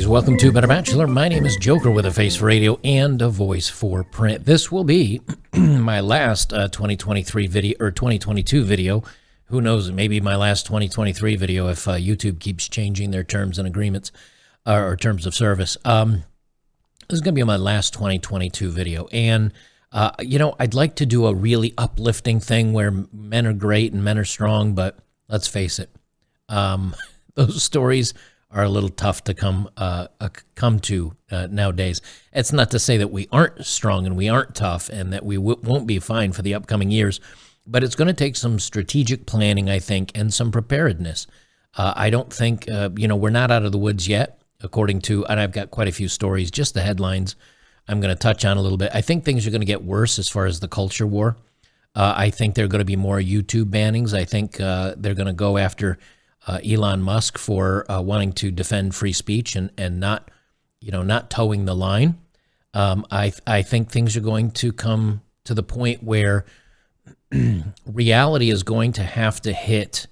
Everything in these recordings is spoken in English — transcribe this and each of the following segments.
guys, welcome to Better Bachelor. My name is Joker with a face for radio and a voice for print. This will be my last 2023 video or 2022 video. Who knows, maybe my last 2023 video if YouTube keeps changing their terms and agreements or terms of service. This is going to be my last 2022 video. And, I'd like to do a really uplifting thing where men are great and men are strong, but let's face it, those stories are a little tough to come to nowadays. It's not to say that we aren't strong and we aren't tough and that we won't be fine for the upcoming years, but it's going to take some strategic planning, I think, and some preparedness. I don't think, we're not out of the woods yet, according to, and I've got quite a few stories, just the headlines I'm going to touch on a little bit. I think things are going to get worse as far as the culture war. I think there are going to be more YouTube bannings. I think they're going to go after Elon Musk for wanting to defend free speech and not towing the line. I think things are going to come to the point where reality is going to have to hit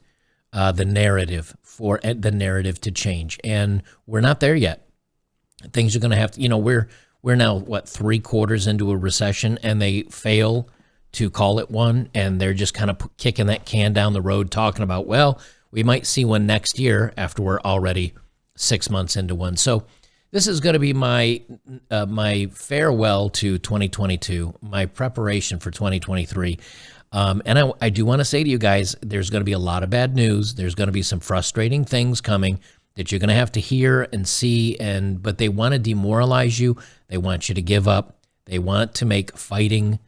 the narrative for the narrative to change, and we're not there yet. Things are going to have to, we're now what, 3 quarters into a recession, and they fail to call it one, and they're just kind of kicking that can down the road, talking about, well, we might see one next year after we're already 6 months into one. So this is going to be my farewell to 2022, my preparation for 2023. And I do want to say to you guys, there's going to be a lot of bad news. There's going to be some frustrating things coming that you're going to have to hear and see, but they want to demoralize you. They want you to give up. They want to make fighting.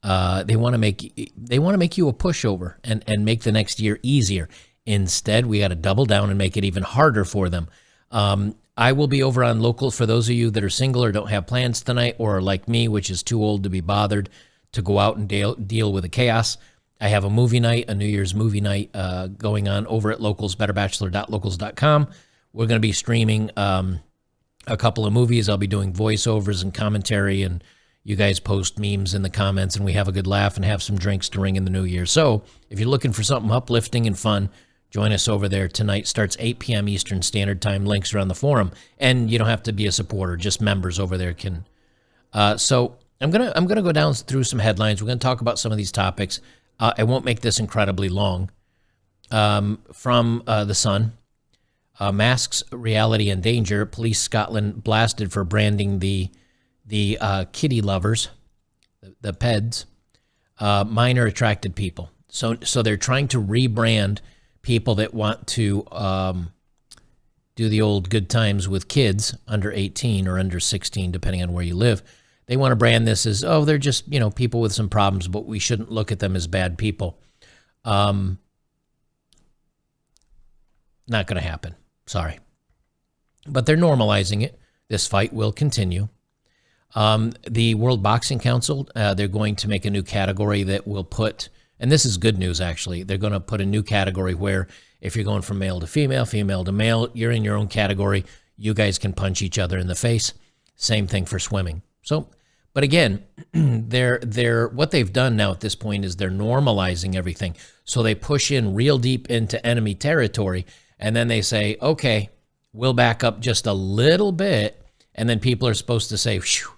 They want to make you a pushover and make the next year easier. Instead, we got to double down and make it even harder for them. I will be over on local for those of you that are single or don't have plans tonight, or like me, which is too old to be bothered to go out and deal with the chaos. I have a movie night, a New Year's movie night going on over at Locals, betterbachelor.locals.com. We're going to be streaming a couple of movies. I'll be doing voiceovers and commentary, and you guys post memes in the comments, and we have a good laugh and have some drinks to ring in the new year. So if you're looking for something uplifting and fun, join us over there tonight. Starts 8 p.m. Eastern Standard Time. Links are on the forum, and you don't have to be a supporter. Just members over there can. So I'm gonna go down through some headlines. We're gonna talk about some of these topics. I won't make this incredibly long. From the Sun, masks, reality, and danger. Police Scotland blasted for branding the kitty lovers, the peds, minor attracted people. So they're trying to rebrand people that want to do the old good times with kids under 18 or under 16, depending on where you live. They want to brand this as, they're just, people with some problems, but we shouldn't look at them as bad people. Not going to happen. Sorry. But they're normalizing it. This fight will continue. The World Boxing Council, they're going to make a new category that will put, and this is good news actually, they're going to put a new category where if you're going from male to female, female to male, you're in your own category. You guys can punch each other in the face. Same thing for swimming. So, but again, they're what they've done now at this point is they're normalizing everything. So they push in real deep into enemy territory, and then they say, okay, we'll back up just a little bit, and then people are supposed to say, phew,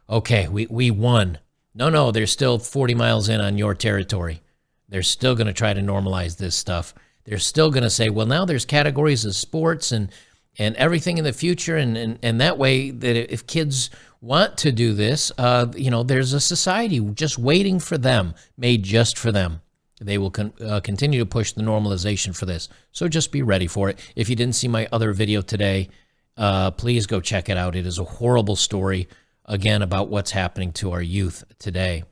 okay, we won. No, they're still 40 miles in on your territory. They're still going to try to normalize this stuff. They're still going to say, well, now there's categories of sports and everything in the future, and that way that if kids want to do this, there's a society just waiting for them, made just for them. They will continue to push the normalization for this. So just be ready for it. If you didn't see my other video today, please go check it out. It is a horrible story, again, about what's happening to our youth today.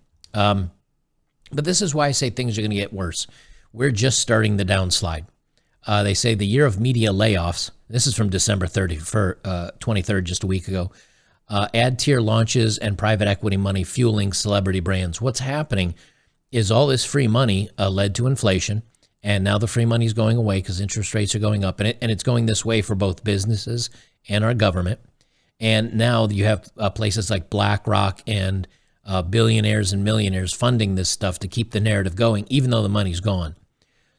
But this is why I say things are going to get worse. We're just starting the downslide. They say the year of media layoffs. This is from December 23rd, just a week ago. Ad tier launches and private equity money fueling celebrity brands. What's happening is all this free money led to inflation, and now the free money is going away because interest rates are going up, and it's going this way for both businesses and our government. And now you have places like BlackRock and billionaires and millionaires funding this stuff to keep the narrative going, even though the money's gone.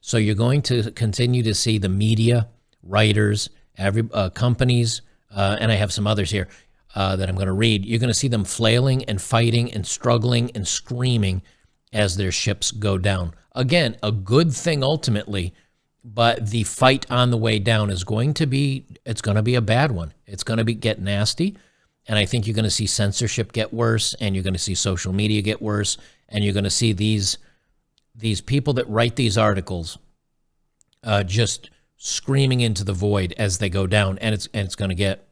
So you're going to continue to see the media, writers, companies, and I have some others here that I'm going to read. You're going to see them flailing and fighting and struggling and screaming as their ships go down. Again, a good thing ultimately, but the fight on the way down is going to be, it's going to be a bad one. It's going to get nasty, and I think you're going to see censorship get worse, and you're going to see social media get worse, and you're going to see these people that write these articles just screaming into the void as they go down, and it's going to get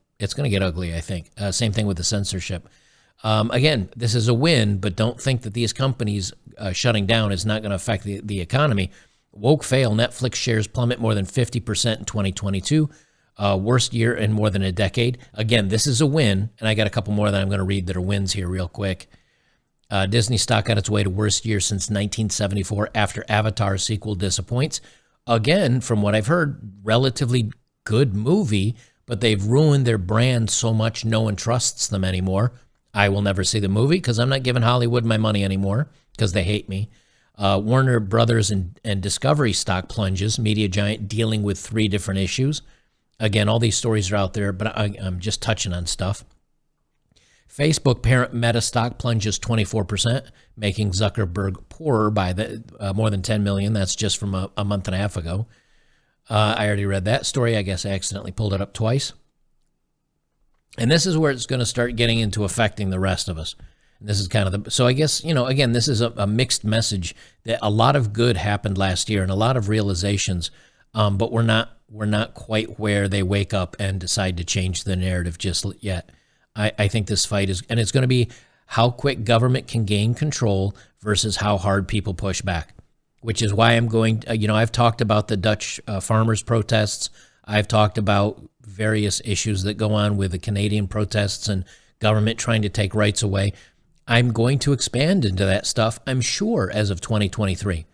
ugly, I think. Same thing with the censorship. Again, this is a win, but don't think that these companies shutting down is not going to affect the economy. Woke fail. Netflix shares plummet more than 50% in 2022. Worst year in more than a decade. Again, this is a win, and I got a couple more that I'm going to read that are wins here real quick. Disney stock on its way to worst year since 1974 after Avatar sequel disappoints. Again, from what I've heard, relatively good movie, but they've ruined their brand so much no one trusts them anymore. I will never see the movie because I'm not giving Hollywood my money anymore because they hate me. Warner Brothers and Discovery stock plunges, media giant dealing with 3 different issues. Again, all these stories are out there, but I'm just touching on stuff. Facebook parent Meta stock plunges 24%, making Zuckerberg poorer by more than $10 million. That's just from a month and a half ago. I already read that story. I guess I accidentally pulled it up twice. And this is where it's going to start getting into affecting the rest of us. And this is kind of so I guess, again, this is a mixed message that a lot of good happened last year and a lot of realizations, but we're not quite where they wake up and decide to change the narrative just yet. I think this fight is, and it's going to be how quick government can gain control versus how hard people push back, which is why I'm going, I've talked about the Dutch farmers protests. I've talked about various issues that go on with the Canadian protests and government trying to take rights away. I'm going to expand into that stuff, I'm sure, as of 2023.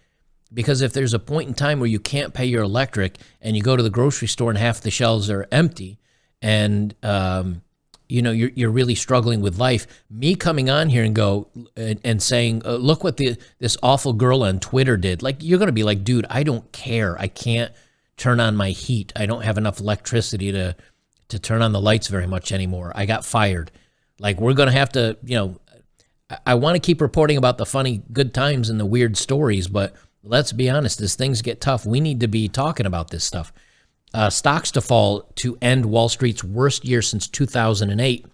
Because if there's a point in time where you can't pay your electric and you go to the grocery store and half the shelves are empty and, you're really struggling with life, me coming on here and saying, look what this awful girl on Twitter did. Like, you're going to be like, dude, I don't care. I can't turn on my heat. I don't have enough electricity to turn on the lights very much anymore. I got fired. Like, we're going to have to, I want to keep reporting about the funny good times and the weird stories, but let's be honest, as things get tough, we need to be talking about this stuff. Stocks to fall to end Wall Street's worst year since 2008,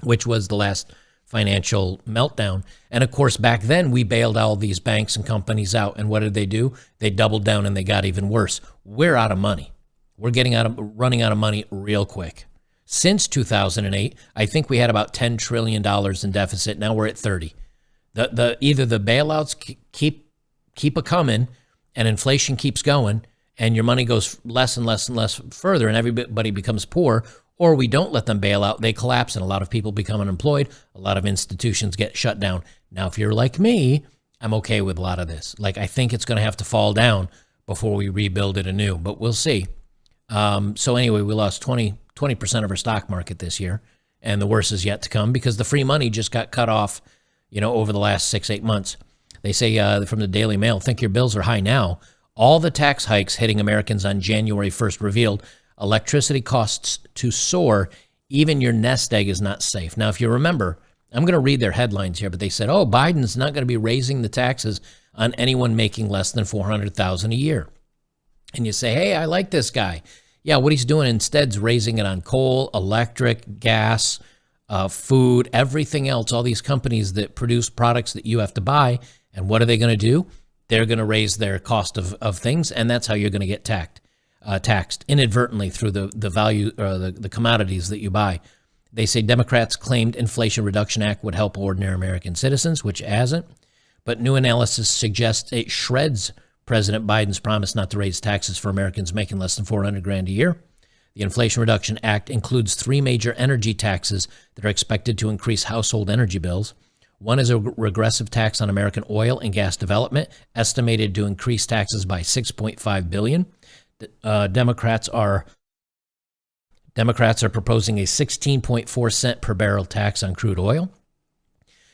which was the last financial meltdown. And of course, back then we bailed all these banks and companies out. And what did they do? They doubled down and they got even worse. We're out of money. We're running out of money real quick. Since 2008, I think we had about $10 trillion in deficit. Now we're at 30. Either the bailouts keep a coming and inflation keeps going and your money goes less and less and less further and everybody becomes poor, or we don't let them bail out, they collapse and a lot of people become unemployed, a lot of institutions get shut down. Now, if you're like me, I'm okay with a lot of this. Like, I think it's going to have to fall down before we rebuild it anew, but we'll see. So anyway, we lost 20% of our stock market this year, and the worst is yet to come because the free money just got cut off, over the last 6-8 months. They say from the Daily Mail, think your bills are high now. All the tax hikes hitting Americans on January 1st revealed electricity costs to soar. Even your nest egg is not safe. Now, if you remember, I'm going to read their headlines here, but they said, Biden's not going to be raising the taxes on anyone making less than $400,000 a year. And you say, hey, I like this guy. Yeah, what he's doing instead is raising it on coal, electric, gas, food, everything else, all these companies that produce products that you have to buy. And what are they going to do? They're going to raise their cost of things, and that's how you're going to get taxed inadvertently through the value or the commodities that you buy. They say Democrats claimed Inflation Reduction Act would help ordinary American citizens, which it hasn't. But new analysis suggests it shreds President Biden's promise not to raise taxes for Americans making less than $400,000 a year. The Inflation Reduction Act includes 3 major energy taxes that are expected to increase household energy bills. One is a regressive tax on American oil and gas development, estimated to increase taxes by $6.5 billion. Democrats are proposing a 16.4 cent per barrel tax on crude oil.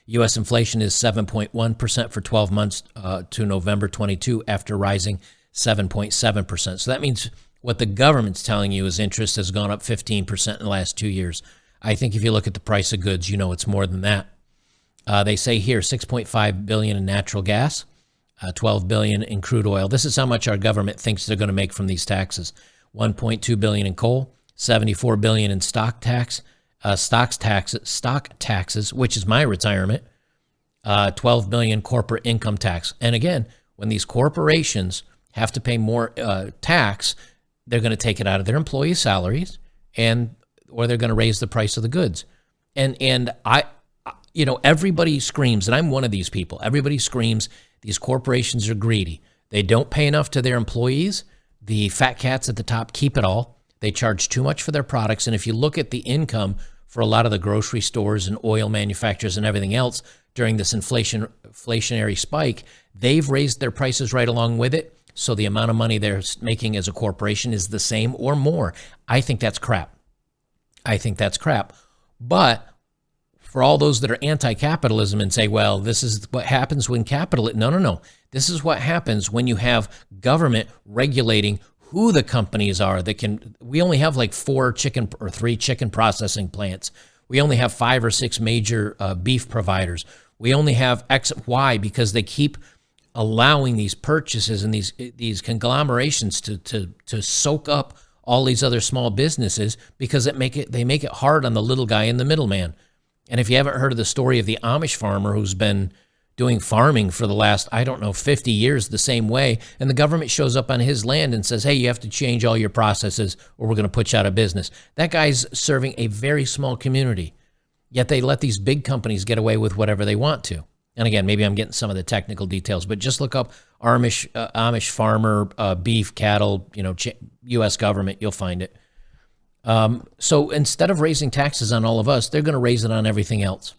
U.S. inflation is 7.1% for 12 months to November 22 after rising 7.7%. So that means What the government's telling you is interest has gone up 15% in the last 2 years. I think if you look at the price of goods, you know it's more than that. They say here $6.5 billion in natural gas, $12 billion in crude oil. This is how much our government thinks they're going to make from these taxes. $1.2 billion in coal, $74 billion in stock taxes, which is my retirement, $12 billion corporate income tax. And again, when these corporations have to pay more tax, they're going to take it out of their employees' salaries, or they're going to raise the price of the goods. And everybody screams, and I'm one of these people. Everybody screams these corporations are greedy. They don't pay enough to their employees. The fat cats at the top keep it all. They charge too much for their products. And if you look at the income for a lot of the grocery stores and oil manufacturers and everything else during this inflationary spike, they've raised their prices right along with it. So the amount of money they're making as a corporation is the same or more. I think that's crap. But for all those that are anti-capitalism and say, well, this is what happens when no. This is what happens when you have government regulating who the companies are that can. We only have like 3 chicken processing plants. We only have 5 or 6 major beef providers. We only have X, Y, because they keep allowing these purchases and these conglomerations to soak up all these other small businesses, because they make it hard on the little guy and the middleman. And if you haven't heard of the story of the Amish farmer who's been doing farming for the last, 50 years the same way, and the government shows up on his land and says, hey, you have to change all your processes or we're going to put you out of business. That guy's serving a very small community, yet they let these big companies get away with whatever they want to. And again, maybe I'm getting some of the technical details, but just look up Amish farmer, beef, cattle, U.S. government, you'll find it. So instead of raising taxes on all of us, they're going to raise it on everything else.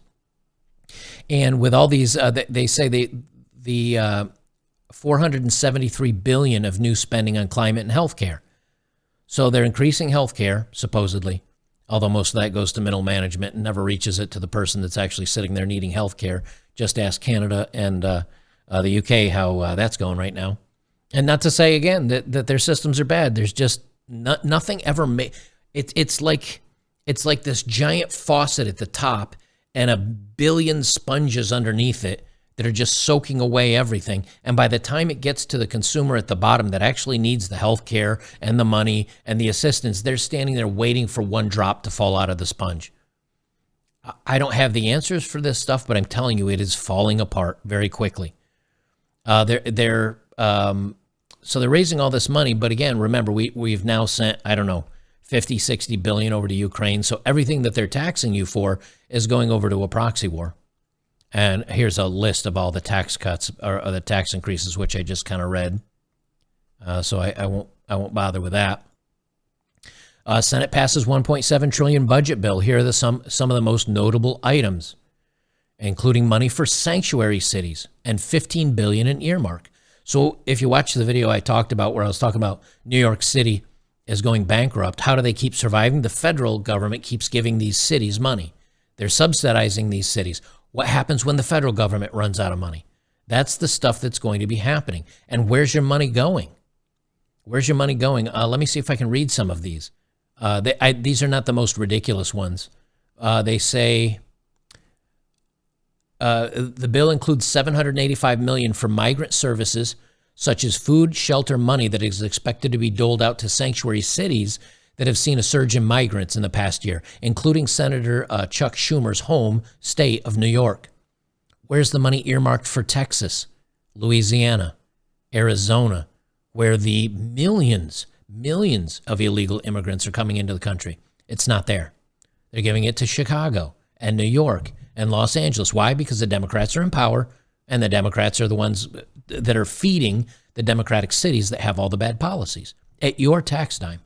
And with all these, they say the $473 billion of new spending on climate and healthcare. So they're increasing healthcare, supposedly, although most of that goes to middle management and never reaches it to the person that's actually sitting there needing healthcare. Just ask Canada and the UK how that's going right now. And not to say, again, that their systems are bad. There's just nothing ever made. It's like this giant faucet at the top and a billion sponges underneath it that are just soaking away everything. And by the time it gets to the consumer at the bottom that actually needs the health care and the money and the assistance, they're standing there waiting for one drop to fall out of the sponge. I don't have the answers for this stuff, but I'm telling you, it is falling apart very quickly. So they're raising all this money. But again, remember, we've now sent, 50, 60 billion over to Ukraine. So everything that they're taxing you for is going over to a proxy war. And here's a list of all the tax cuts or the tax increases, which I just kind of read. So I won't bother with that. Senate passes 1.7 trillion budget bill. Here are some of the most notable items, including money for sanctuary cities and 15 billion in earmark. So if you watch the video I talked about where I was talking about New York City is going bankrupt, how do they keep surviving? The federal government keeps giving these cities money. They're subsidizing these cities. What happens when the federal government runs out of money? That's the stuff that's going to be happening. And where's your money going? Where's your money going? Let me see if I can read some of these. These are not the most ridiculous ones. They say the bill includes $785 million for migrant services, such as food, shelter, money that is expected to be doled out to sanctuary cities that have seen a surge in migrants in the past year, including Senator Chuck Schumer's home state of New York. Where's the money earmarked for Texas, Louisiana, Arizona, where the millions of illegal immigrants are coming into the country? It's not there. They're giving it to Chicago and New York and Los Angeles. Why? Because the Democrats are in power, and the Democrats are the ones that are feeding the Democratic cities that have all the bad policies at your tax dime.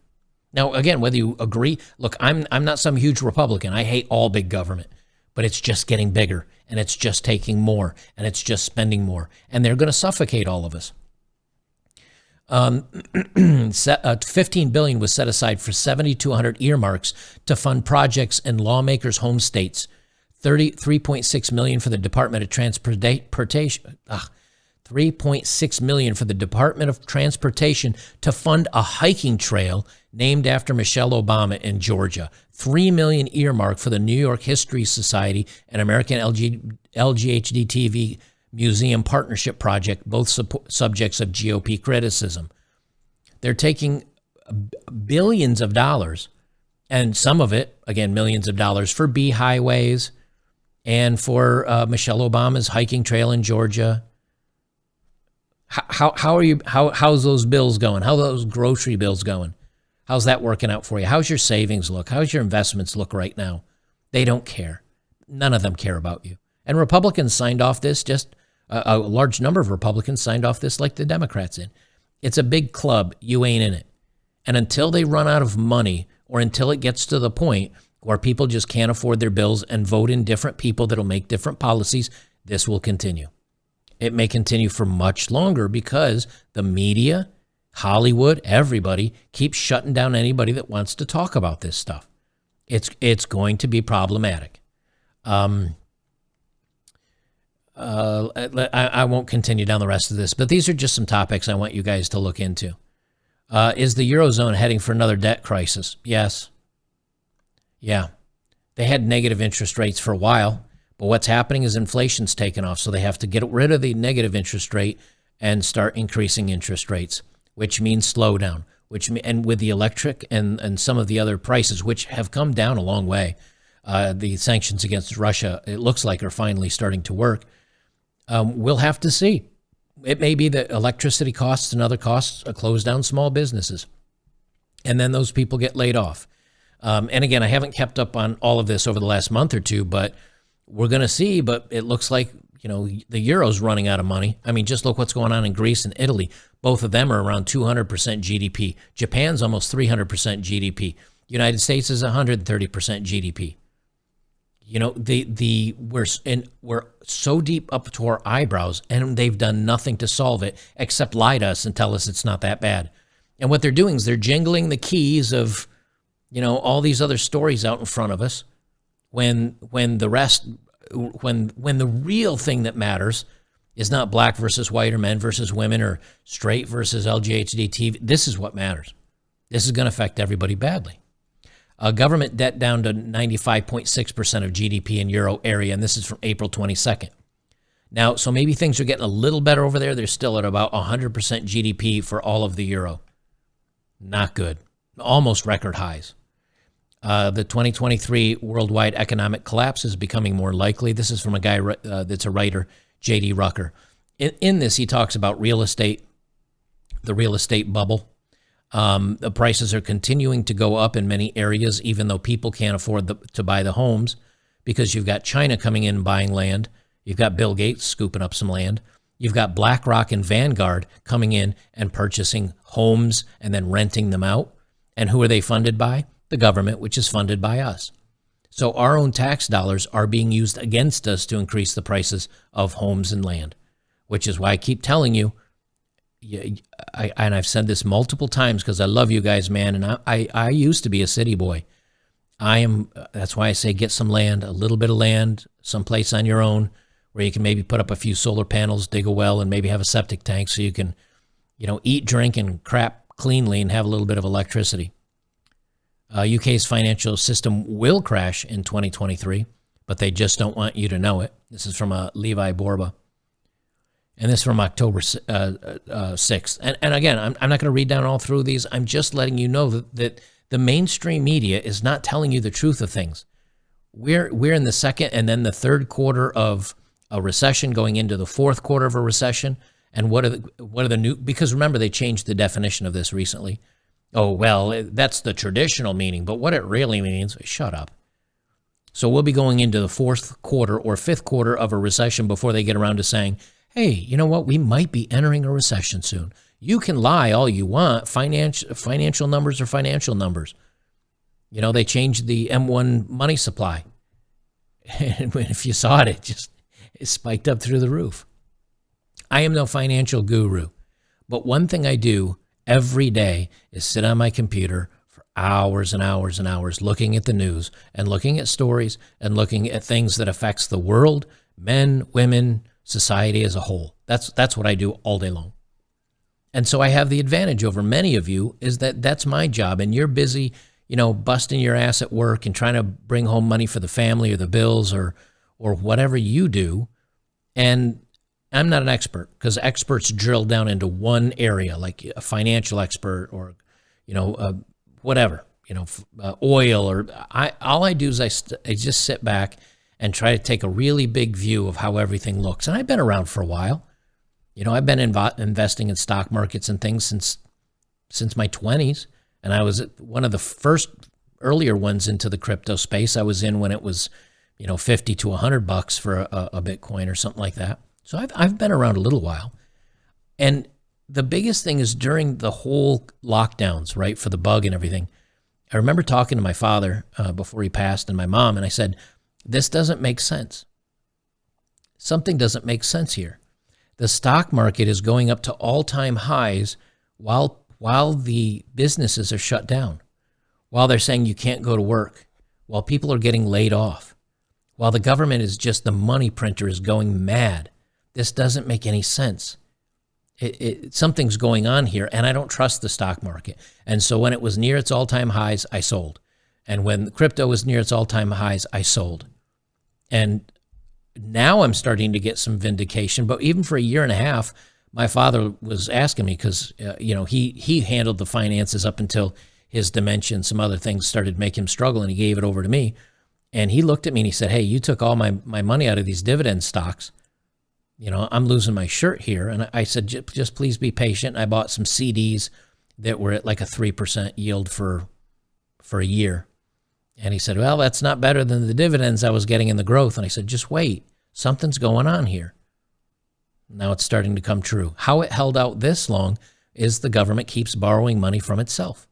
Now, again, whether you agree, look, I'm not some huge Republican. I hate all big government, but it's just getting bigger, and it's just taking more, and it's just spending more, and they're going to suffocate all of us. 15 billion was set aside for 7,200 earmarks to fund projects in lawmakers' home states. 33.6 million for the Department of Transportation. $3.6 million for the Department of Transportation to fund a hiking trail named after Michelle Obama in Georgia. $3 million earmarked for the New York History Society and American LGHD TV Museum Partnership Project, both subjects of GOP criticism. They're taking billions of dollars, and some of it, again, millions of dollars, for B highways and for Michelle Obama's hiking trail in Georgia. How's those bills going? How are those grocery bills going? How's that working out for you? How's your savings look? How's your investments look right now? They don't care. None of them care about you. And Republicans signed off this, just a large number of Republicans signed off this like the Democrats in. It's a big club. You ain't in it. And until they run out of money, or until it gets to the point where people just can't afford their bills and vote in different people that'll make different policies, this will continue. It may continue for much longer because the media, Hollywood, everybody keeps shutting down anybody that wants to talk about this stuff. It's going to be problematic. I won't continue down the rest of this, but these are just some topics I want you guys to look into. Is the Eurozone heading for another debt crisis? Yes. Yeah. They had negative interest rates for a while, but what's happening is inflation's taken off, so they have to get rid of the negative interest rate and start increasing interest rates, which means slowdown, and with the electric and some of the other prices, which have come down a long way, the sanctions against Russia, it looks like, are finally starting to work. We'll have to see. It may be that electricity costs and other costs close down small businesses, and then those people get laid off. And again, I haven't kept up on all of this over the last month or two, but we're going to see. But it looks like, the euro's running out of money. I mean, just look what's going on in Greece and Italy. Both of them are around 200% GDP. Japan's almost 300% GDP. United States is 130% GDP. We're so deep up to our eyebrows, and they've done nothing to solve it except lie to us and tell us it's not that bad. And what they're doing is they're jingling the keys of, all these other stories out in front of us, when the real thing that matters is not black versus white or men versus women or straight versus LGHD TV. This is what matters. This is going to affect everybody badly. Government debt down to 95.6% of GDP in Euro area, and this is from April 22nd. Now, so maybe things are getting a little better over there. They're still at about 100% GDP for all of the Euro. Not good. Almost record highs. The 2023 worldwide economic collapse is becoming more likely. This is from a guy that's a writer, J.D. Rucker. In this, he talks about real estate, the real estate bubble. The prices are continuing to go up in many areas, even though people can't afford to buy the homes, because you've got China coming in and buying land. You've got Bill Gates scooping up some land. You've got BlackRock and Vanguard coming in and purchasing homes and then renting them out. And who are they funded by? The government, which is funded by us. So our own tax dollars are being used against us to increase the prices of homes and land, which is why I keep telling you, and I've said this multiple times because I love you guys, man, and I used to be a city boy. That's why I say get some land, a little bit of land, someplace on your own where you can maybe put up a few solar panels, dig a well, and maybe have a septic tank so you can, eat, drink, and crap cleanly and have a little bit of electricity. UK's financial system will crash in 2023, but they just don't want you to know it. This is from Levi Borba. And this is from October 6th. And again, I'm not going to read down all through these. I'm just letting you know that the mainstream media is not telling you the truth of things. We're in the second and then the third quarter of a recession, going into the fourth quarter of a recession. And what are the new? Because remember, they changed the definition of this recently. Oh, well, that's the traditional meaning, but what it really means, shut up. So we'll be going into the fourth quarter or fifth quarter of a recession before they get around to saying, hey, you know what? We might be entering a recession soon. You can lie all you want. Financial numbers are financial numbers. They changed the M1 money supply. And if you saw it, it spiked up through the roof. I am no financial guru, but one thing I do every day is sit on my computer for hours and hours and hours looking at the news and looking at stories and looking at things that affects the world, men, women, society as a whole. That's what I do all day long. And so I have the advantage over many of you is that that's my job, and you're busy, busting your ass at work and trying to bring home money for the family or the bills or whatever you do. And I'm not an expert, because experts drill down into one area, like a financial expert or, whatever, oil or all I do is I just sit back and try to take a really big view of how everything looks. And I've been around for a while. I've been investing in stock markets and things since my 20s. And I was one of the first earlier ones into the crypto space. I was in when it was, $50 to $100 for a Bitcoin or something like that. So I've been around a little while. And the biggest thing is during the whole lockdowns, right, for the bug and everything, I remember talking to my father before he passed and my mom, and I said, this doesn't make sense. Something doesn't make sense here. The stock market is going up to all-time highs while the businesses are shut down, while they're saying you can't go to work, while people are getting laid off, while the government is just, the money printer is going mad. This doesn't make any sense. Something's going on here, and I don't trust the stock market. And so when it was near its all-time highs, I sold. And when crypto was near its all-time highs, I sold. And now I'm starting to get some vindication. But even for a year and a half, my father was asking me, because he handled the finances up until his dementia and some other things started making him struggle, and he gave it over to me. And he looked at me and he said, hey, you took all my money out of these dividend stocks. I'm losing my shirt here. And I said, just please be patient. I bought some CDs that were at like a 3% yield for a year. And he said, well, that's not better than the dividends I was getting in the growth. And I said, just wait, something's going on here. Now it's starting to come true. How it held out this long is the government keeps borrowing money from itself.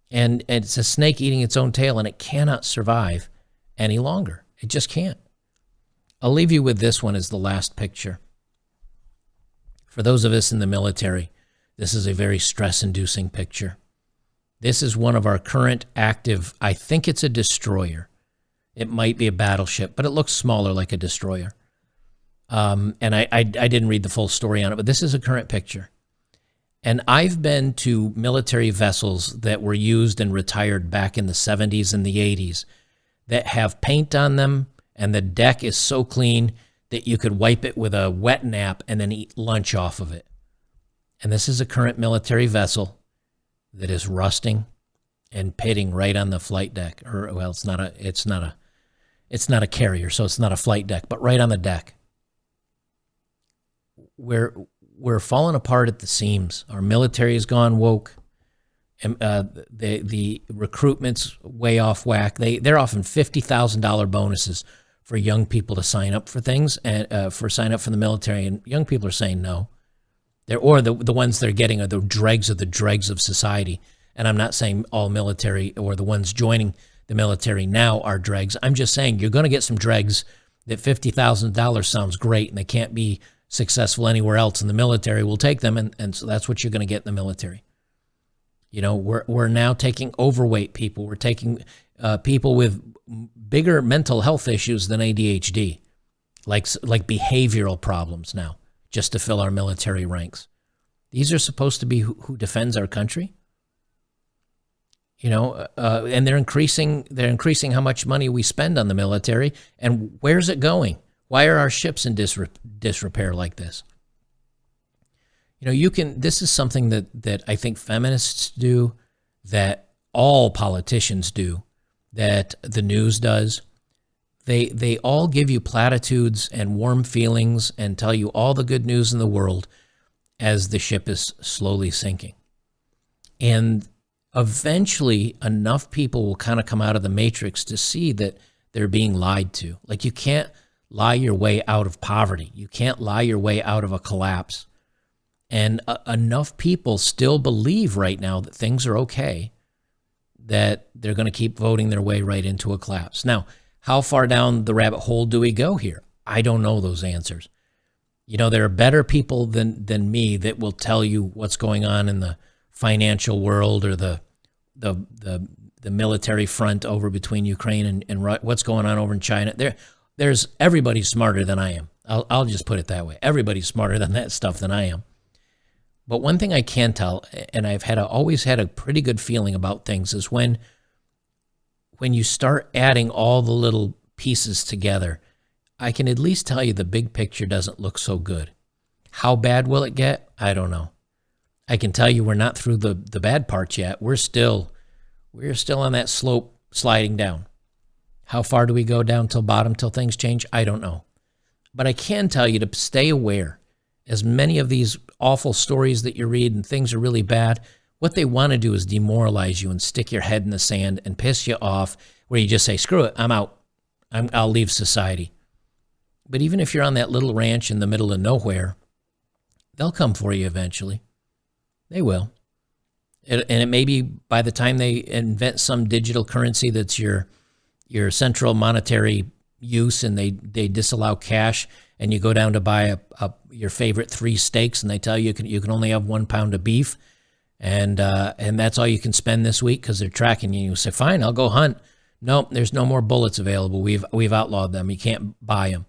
And it's a snake eating its own tail, and it cannot survive any longer. It just can't. I'll leave you with this one as the last picture. For those of us in the military, this is a very stress-inducing picture. This is one of our current active, I think it's a destroyer. It might be a battleship, but it looks smaller like a destroyer. And I didn't read the full story on it, but this is a current picture. And I've been to military vessels that were used and retired back in the 70s and the 80s that have paint on them, and the deck is so clean that you could wipe it with a wet nap and then eat lunch off of it. And this is a current military vessel that is rusting and pitting right on the flight deck. Or, well, it's not a carrier, so it's not a flight deck, but right on the deck. We're falling apart at the seams. Our military has gone woke. The recruitment's way off whack. They're offering $50,000 bonuses for young people to sign up for things and sign up for the military, and young people are saying no. The ones they're getting are the dregs of society. And I'm not saying all military or the ones joining the military now are dregs. I'm just saying you're going to get some dregs that $50,000 sounds great, and they can't be successful anywhere else, and the military will take them, and so that's what you're going to get in the military. We're now taking overweight people. We're taking people with bigger mental health issues than ADHD, like behavioral problems now, just to fill our military ranks. These are supposed to be who defends our country. And they're increasing how much money we spend on the military, and where's it going? Why are our ships in disrepair like this? This is something that I think feminists do, that all politicians do, that the news does. They all give you platitudes and warm feelings and tell you all the good news in the world as the ship is slowly sinking. And eventually enough people will kind of come out of the matrix to see that they're being lied to. Like, you can't lie your way out of poverty. You can't lie your way out of a collapse. And enough people still believe right now that things are okay, that they're going to keep voting their way right into a collapse. Now, how far down the rabbit hole do we go here? I don't know those answers. There are better people than me that will tell you what's going on in the financial world or the military front over between Ukraine and what's going on over in China. There's everybody smarter than I am. I'll just put it that way. Everybody's smarter than that stuff than I am. But one thing I can tell, and I've always had a pretty good feeling about things, is when you start adding all the little pieces together, I can at least tell you the big picture doesn't look so good. How bad will it get? I don't know. I can tell you we're not through the bad parts yet. We're still on that slope sliding down. How far do we go down till bottom till things change? I don't know. But I can tell you to stay aware. As many of these awful stories that you read and things are really bad, what they want to do is demoralize you and stick your head in the sand and piss you off, where you just say, screw it, I'm out. I'll leave society. But even if you're on that little ranch in the middle of nowhere, they'll come for you eventually. They will. And it may be by the time they invent some digital currency that's your central monetary use, and they disallow cash, and you go down to buy your favorite 3 steaks, and they tell you you can only have 1 pound of beef, and that's all you can spend this week because they're tracking you. You say, fine, I'll go hunt. Nope, there's no more bullets available. We've outlawed them. You can't buy them.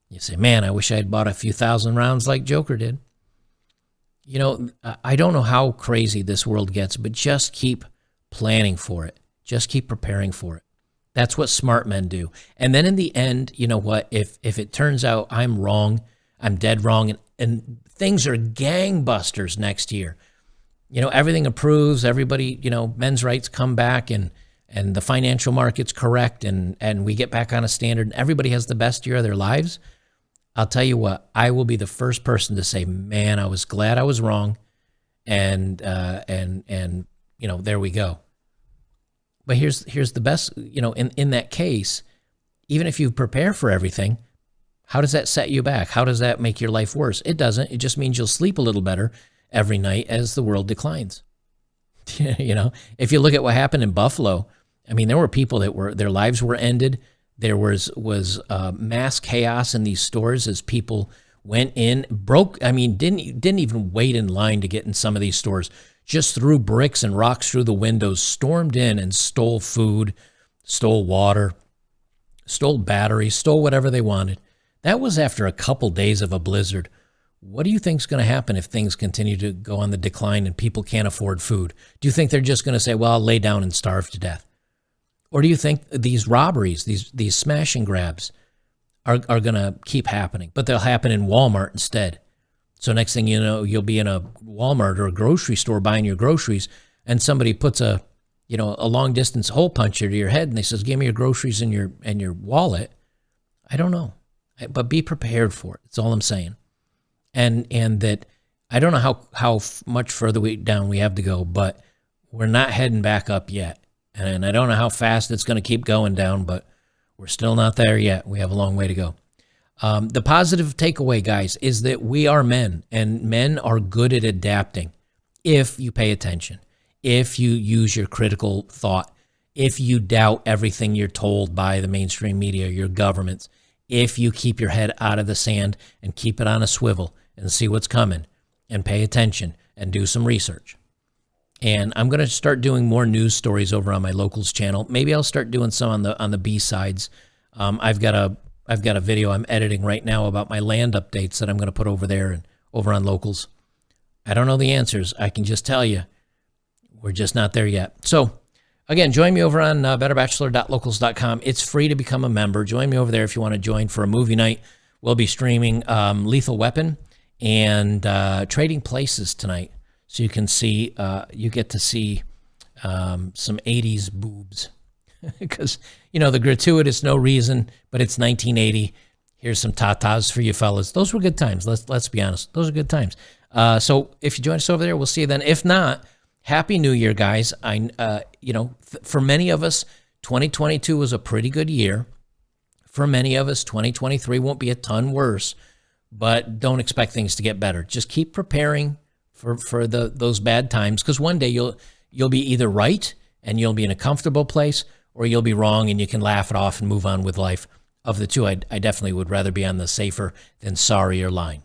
You say, man, I wish I had bought a few thousand rounds like Joker did. You know, I don't know how crazy this world gets, but just keep planning for it. Just keep preparing for it. That's what smart men do. And then in the end, you know what? If it turns out I'm wrong, I'm dead wrong, and things are gangbusters next year, you know, everything improves, everybody, you know, men's rights come back, and the financial market's correct, and we get back on a standard, and everybody has the best year of their lives, I'll tell you what, I will be the first person to say, man, I was glad I was wrong, and you know, there we go. But here's the best, you know, in that case, even if you prepare for everything, how does that set you back? How does that make your life worse? It doesn't. It just means you'll sleep a little better every night as the world declines. You know, if you look at what happened in Buffalo, I mean, there were people that their lives were ended. There was mass chaos in these stores as people went in, didn't even wait in line to get in some of these stores. Just threw bricks and rocks through the windows, stormed in and stole food, stole water, stole batteries, stole whatever they wanted. That was after a couple days of a blizzard. What do you think is going to happen if things continue to go on the decline and people can't afford food? Do you think they're just going to say, well, I'll lay down and starve to death? Or do you think these robberies, these smash and grabs are going to keep happening, but they'll happen in Walmart instead? So next thing you know, you'll be in a Walmart or a grocery store buying your groceries, and somebody puts a long distance hole puncher to your head, and they says, give me your groceries and your wallet. I don't know, but be prepared for it. That's all I'm saying. And that I don't know how much further down we have to go, but we're not heading back up yet. And I don't know how fast it's going to keep going down, but we're still not there yet. We have a long way to go. The positive takeaway, guys, is that we are men, and men are good at adapting if you pay attention, if you use your critical thought, if you doubt everything you're told by the mainstream media, your governments, if you keep your head out of the sand and keep it on a swivel and see what's coming and pay attention and do some research. And I'm going to start doing more news stories over on my Locals channel. Maybe I'll start doing some on the B-sides. I've got a video I'm editing right now about my land updates that I'm going to put over there and over on Locals. I don't know the answers. I can just tell you we're just not there yet. So, again, join me over on betterbachelor.locals.com. It's free to become a member. Join me over there if you want to join for a movie night. We'll be streaming Lethal Weapon and Trading Places tonight. So you can see, you get to see some 80s boobs. Because, you know, the gratuitous no reason, but it's 1980. Here's some tatas for you fellas. Those were good times. Let's be honest. Those are good times. So if you join us over there, we'll see you then. If not, Happy New Year, guys. For many of us, 2022 was a pretty good year. For many of us, 2023 won't be a ton worse, but don't expect things to get better. Just keep preparing for those bad times, because one day you'll be either right and you'll be in a comfortable place, or you'll be wrong and you can laugh it off and move on with life. Of the two, I definitely would rather be on the safer than sorrier line.